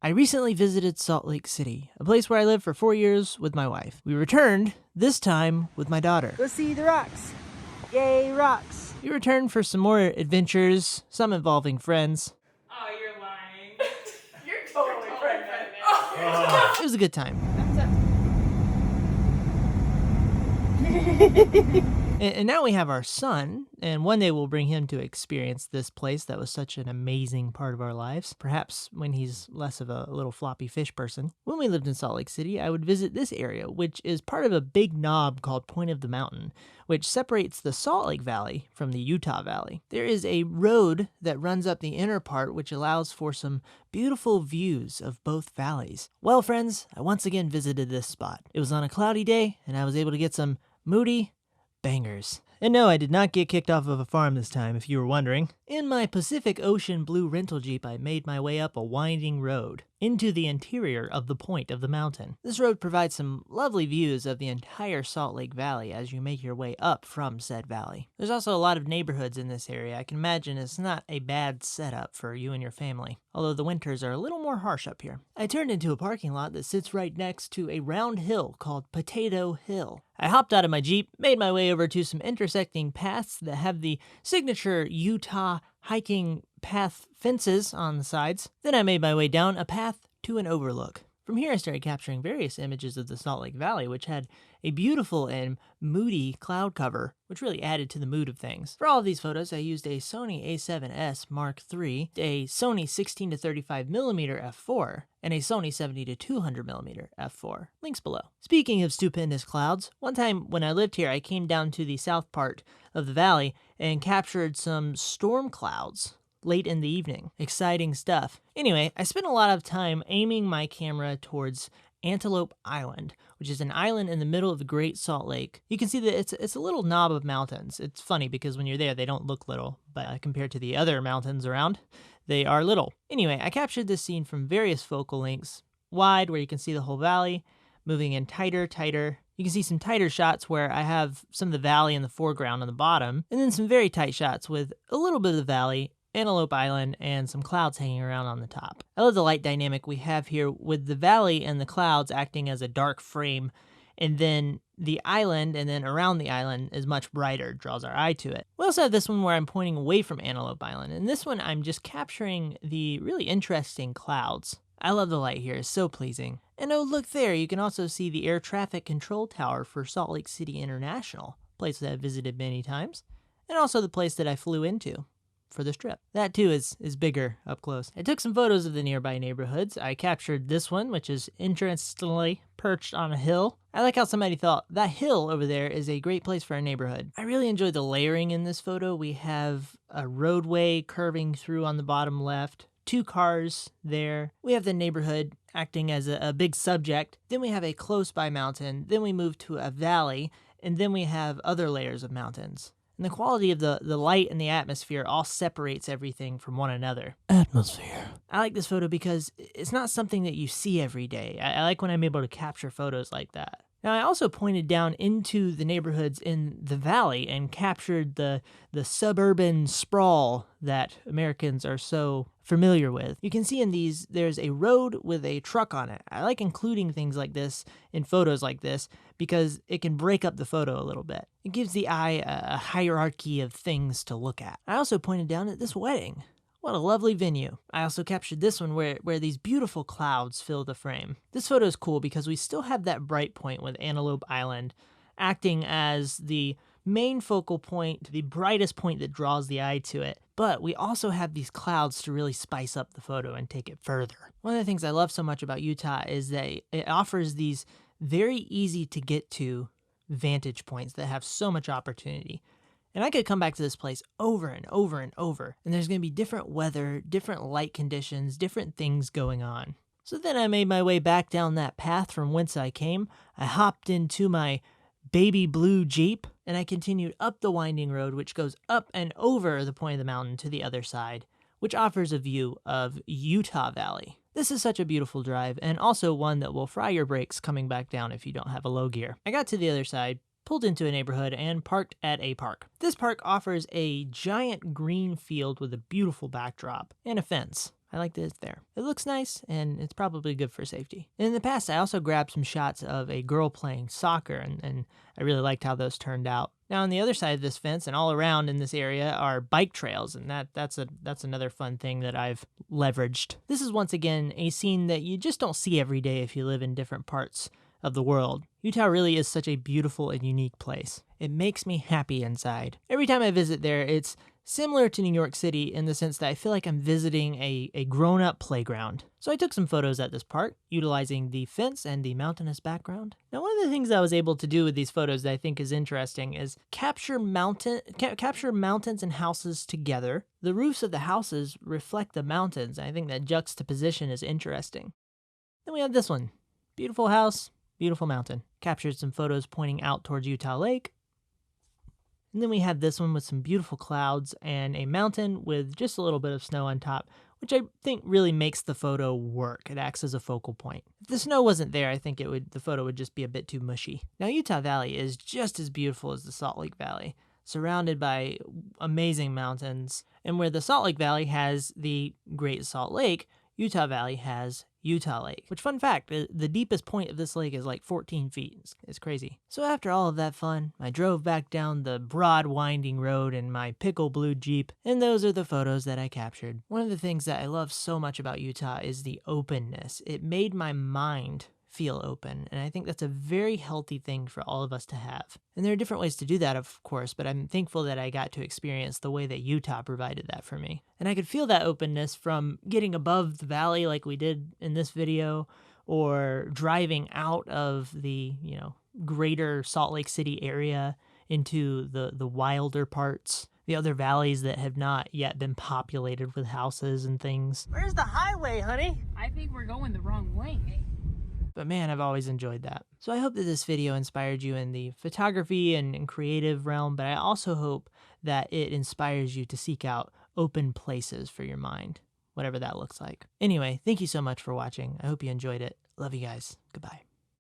I recently visited Salt Lake City, a place where I lived for 4 years with my wife. We returned, this time with my daughter. Go see the rocks. Yay, rocks. We returned for some more adventures, some involving friends. Oh, you're lying. You're totally pregnant. It was a good time. And now we have our son, and one day we'll bring him to experience this place that was such an amazing part of our lives, perhaps when he's less of a little floppy fish person. When we lived in Salt Lake City, I would visit this area, which is part of a big knob called Point of the Mountain, which separates the Salt Lake Valley from the Utah Valley. There is a road that runs up the inner part, which allows for some beautiful views of both valleys. Well, friends, I once again visited this spot. It was on a cloudy day, and I was able to get some moody bangers. And no, I did not get kicked off of a farm this time, if you were wondering. In my Pacific Ocean blue rental Jeep, I made my way up a winding road into the interior of the point of the mountain. This road provides some lovely views of the entire Salt Lake Valley as you make your way up from said valley. There's also a lot of neighborhoods in this area. I can imagine it's not a bad setup for you and your family, although the winters are a little more harsh up here. I turned into a parking lot that sits right next to a round hill called Potato Hill. I hopped out of my Jeep, made my way over to some intersecting paths that have the signature Utah hiking path fences on the sides. Then I made my way down a path to an overlook. From here, I started capturing various images of the Salt Lake Valley, which had a beautiful and moody cloud cover, which really added to the mood of things. For all of these photos, I used a Sony a7S Mark III, a Sony 16-35mm f4, and a Sony 70-200mm f4. Links below. Speaking of stupendous clouds, one time when I lived here, I came down to the south part of the valley and captured some storm clouds late in the evening. Exciting stuff. Anyway, I spent a lot of time aiming my camera towards Antelope Island, which is an island in the middle of the Great Salt Lake. You can see that it's a little knob of mountains. It's funny because when you're there, they don't look little, but compared to the other mountains around, they are little. Anyway, I captured this scene from various focal lengths, wide where you can see the whole valley, moving in tighter. You can see some tighter shots where I have some of the valley in the foreground on the bottom, and then some very tight shots with a little bit of the valley, Antelope Island, and some clouds hanging around on the top. I love the light dynamic we have here with the valley and the clouds acting as a dark frame, and then the island and then around the island is much brighter, draws our eye to it. We also have this one where I'm pointing away from Antelope Island, and this one I'm just capturing the really interesting clouds. I love the light here, it's so pleasing. And oh, look there, you can also see the air traffic control tower for Salt Lake City International, a place that I've visited many times, and also the place that I flew into for this trip. That too is bigger up close. I took some photos of the nearby neighborhoods. I captured this one, which is interestingly perched on a hill. I like how somebody thought that hill over there is a great place for a neighborhood. I really enjoyed the layering in this photo. We have a roadway curving through on the bottom left, 2 cars there. We have the neighborhood acting as a big subject. Then we have a close by mountain. Then we move to a valley, and then we have other layers of mountains. And the quality of the light and the atmosphere all separates everything from one another. Atmosphere. I like this photo because it's not something that you see every day. I like when I'm able to capture photos like that. Now, I also pointed down into the neighborhoods in the valley and captured the suburban sprawl that Americans are so familiar with. You can see in these, there's a road with a truck on it. I like including things like this in photos like this because it can break up the photo a little bit. It gives the eye a hierarchy of things to look at. I also pointed down at this wedding. What a lovely venue. I also captured this one where these beautiful clouds fill the frame. This photo is cool because we still have that bright point with Antelope Island acting as the main focal point, the brightest point that draws the eye to it. But we also have these clouds to really spice up the photo and take it further. One of the things I love so much about Utah is that it offers these very easy to get to vantage points that have so much opportunity. And I could come back to this place over and over and over, and there's going to be different weather, different light conditions, different things going on. So then I made my way back down that path from whence I came. I hopped into my baby blue Jeep, and I continued up the winding road, which goes up and over the point of the mountain to the other side, which offers a view of Utah Valley. This is such a beautiful drive, and also one that will fry your brakes coming back down if you don't have a low gear. I got to the other side, pulled into a neighborhood, and parked at a park. This park offers a giant green field with a beautiful backdrop and a fence. I like that it's there. It looks nice, and it's probably good for safety. In the past, I also grabbed some shots of a girl playing soccer, and I really liked how those turned out. Now, on the other side of this fence and all around in this area are bike trails, and that's another fun thing that I've leveraged. This is once again a scene that you just don't see every day if you live in different parts of the world. Utah really is such a beautiful and unique place. It makes me happy inside. Every time I visit there, it's similar to New York City in the sense that I feel like I'm visiting a grown-up playground. So I took some photos at this park, utilizing the fence and the mountainous background. Now, one of the things I was able to do with these photos that I think is interesting is capture mountains and houses together. The roofs of the houses reflect the mountains, and I think that juxtaposition is interesting. Then we have this one. Beautiful house, beautiful mountain. Captured some photos pointing out towards Utah Lake. And then we have this one with some beautiful clouds and a mountain with just a little bit of snow on top, which I think really makes the photo work. It acts as a focal point. If the snow wasn't there, I think the photo would just be a bit too mushy. Now, Utah Valley is just as beautiful as the Salt Lake Valley, surrounded by amazing mountains. And where the Salt Lake Valley has the Great Salt Lake, Utah Valley has Utah Lake. Which, fun fact, the deepest point of this lake is like 14 feet. It's crazy. So after all of that fun, I drove back down the broad winding road in my pickle blue Jeep, and those are the photos that I captured. One of the things that I love so much about Utah is the openness. It made my mind feel open, and I think that's a very healthy thing for all of us to have. And there are different ways to do that, of course, but I'm thankful that I got to experience the way that Utah provided that for me. And I could feel that openness from getting above the valley like we did in this video, or driving out of the, greater Salt Lake City area into the wilder parts, the other valleys that have not yet been populated with houses and things. Where's the highway, honey? I think we're going the wrong way. But man, I've always enjoyed that. So I hope that this video inspired you in the photography and creative realm, but I also hope that it inspires you to seek out open places for your mind, whatever that looks like. Anyway, thank you so much for watching. I hope you enjoyed it. Love you guys. Goodbye.